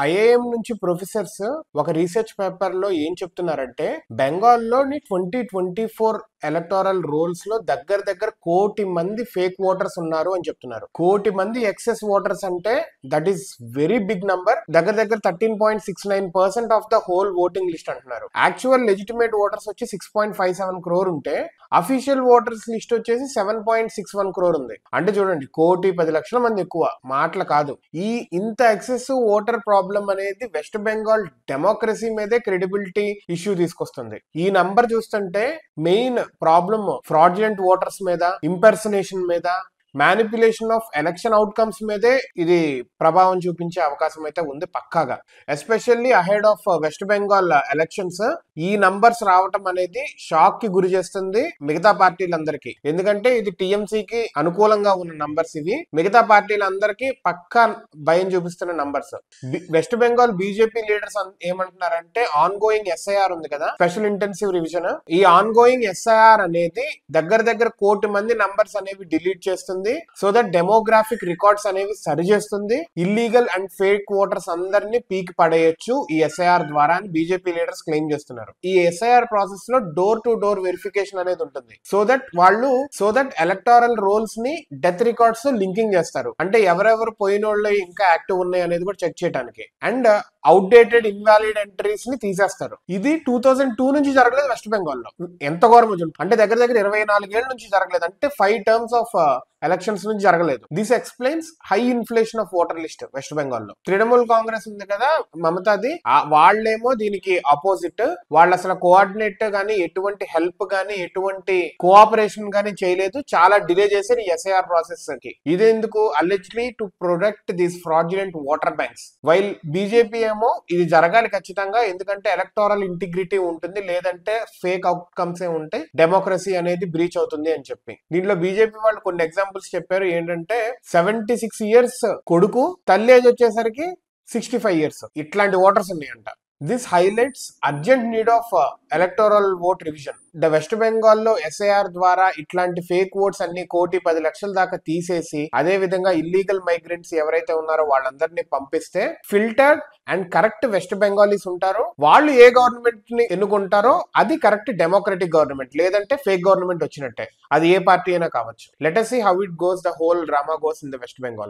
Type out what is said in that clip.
IIM నుంచి professors ఒక research paper లో ఏం చెప్తున్నారంటే బెంగాల్లోని 2024 ఎలక్టోరల్ రోల్స్ లో దగ్గర దగ్గర 1 కోటి మంది ఫేక్ ఓటర్స్ ఉన్నారు అని చెప్తున్నారు. 1 కోటి మంది ఎక్సెస్ ఓటర్స్ అంటే that is very big number. దగ్గర దగ్గర 13.69% of the whole voting list అంటున్నారు. యాక్చువల్ లెజిటిమేట్ ఓటర్స్ వచ్చి 6.57 crore ఉంటే అఫీషియల్ ఓటర్స్ లిస్ట్ వచ్చేసి 7.61 crore ఉంది. అంటే చూడండి, 1,10,00,000 మంది ఎక్కువ మాటలు కాదు. ఈ ఇంత ఎక్సెస్ ఓటర్ ప్రాబ్లం అనేది వెస్ట్ బెంగాల్ డెమోక్రసీ మీదే క్రెడిబిలిటీ ఇష్యూ తీసుకొస్తుంది. ఈ నంబర్ చూస్తుంటే మెయిన్ ప్రాబ్లమ్ ఫ్రాడ్యులెంట్ ఓటర్స్ మీద, ఇంపర్సనేషన్ మీద, మ్యానిపులేషన్ ఆఫ్ ఎలక్షన్ అవుట్కమ్స్ మీదే ఇది ప్రభావం చూపించే అవకాశం అయితే ఉంది పక్కాగా. Especially ahead of west Bengal elections ఈ నంబర్స్ రావటం అనేది షాక్ కి గురి చేస్తుంది మిగతా పార్టీలందరికీ. ఎందుకంటే ఇది టీఎంసీకి అనుకూలంగా ఉన్న నంబర్స్ ఇవి. మిగతా పార్టీలందరికీ పక్కా భయం చూపిస్తున్న numbers. West Bengal BJP leaders ఏమంటున్నారంటే ఆన్ గోయింగ్ ఎస్ఐఆర్ ఉంది కదా, స్పెషల్ ఇంటెన్సివ్ రివిజన్, ఈ ఆన్ గోయింగ్ ఎస్ఐఆర్ అనేది దగ్గర దగ్గర 1 కోటి మంది నంబర్స్ అనేవి డిలీట్ చేస్తుంది. సో దట్ డెమోగ్రాఫిక్ రికార్డ్స్ అనేవి సరిచేస్తుంది. ఇల్లీగల్ అండ్ ఫేక్ ఓటర్స్ అందరినీ పీకి పడేయచ్చు ఈ ఎస్ఐఆర్ ద్వారా అని బీజేపీ లీడర్స్ క్లెయిమ్ చేస్తున్నారు. ఈ ఎస్ఐఆర్ ప్రాసెస్ లో డోర్ టు డోర్ వెరిఫికేషన్ అనేది ఉంటుంది. సో దట్ ఎలక్టోరల్ రోల్స్ ని డెత్ రికార్డ్స్ లింకింగ్ చేస్తారు. అంటే ఎవరెవరు పోయినోళ్ళు ఇంకా యాక్టివ్ ఉన్నాయి అనేది కూడా చెక్ చేయడానికి. అండ్ అవుట్డేటెడ్ ఇన్వాలిడ్ ఎంట్రీస్ ని తీసేస్తారు. ఇది 2002 నుంచి జరగలేదు వెస్ట్ బెంగాల్ లో. ఎంత ఘోరం అంటే దగ్గర దగ్గర 24 ఏళ్ల నుంచి జరగలేదు. అంటే 5 టర్మ్స్ ఆఫ్ ఎలక్షన్స్ నుంచి జరగలేదు. This explains high inflation of voter list west Bengal లో. తృణమూల్ కాంగ్రెస్ ఉంది కదా మమతాది, వాళ్ళేమో దీనికి అపోజిట్. వాళ్ళు అసలు కోఆర్డినేట్ గానీ, ఎటువంటి హెల్ప్ గానీ, ఎటువంటి కోఆపరేషన్ గానీ చేయలేదు. చాలా డిలే చేశారు ఈ ఎస్ఐఆర్ ప్రాసెస్ కి. ఇదెందుకు? Allegedly to protect these fraudulent voter banks. While BJP ఏమో ఇది జరగాలి ఖచ్చితంగా, ఎందుకంటే ఎలక్టోరల్ ఇంటిగ్రిటీ ఉంటుంది, లేదంటే ఫేక్ అవుట్కమ్స్ ఏ ఉంటాయి, డెమోక్రసీ అనేది బ్రీచ్ అవుతుంది అని చెప్పి. దీంట్లో బీజేపీ వాళ్ళు కొన్ని ఎగ్జాంపుల్స్ చెప్పారు. ఏంటంటే 76 years కొడుకు, తల్లి ఏజ్ వచ్చేసరికి 65 years, ఇట్లాంటి ఓటర్స్ ఉన్నాయంట. This highlights urgent need of electoral vote revision. The west Bengal లో ఎస్ఐఆర్ ద్వారా ఇట్లాంటి ఫేక్ ఓట్స్ అన్ని 1,10,00,000 దాకా తీసేసి, అదే విధంగా ఇల్లీగల్ మైగ్రెంట్స్ ఎవరైతే ఉన్నారో వాళ్ళందరినీ పంపిస్తే filtered and correct west Bengalis ఉంటారో, వాళ్ళు ఏ గవర్నమెంట్ ని ఎన్నుకుంటారో అది కరెక్ట్ డెమోక్రటిక్ గవర్నమెంట్, లేదంటే ఫేక్ గవర్నమెంట్ వచ్చినట్టే. అది ఏ పార్టీ అయినా కావచ్చు. Let us see how it goes, the whole drama goes in the West Bengal.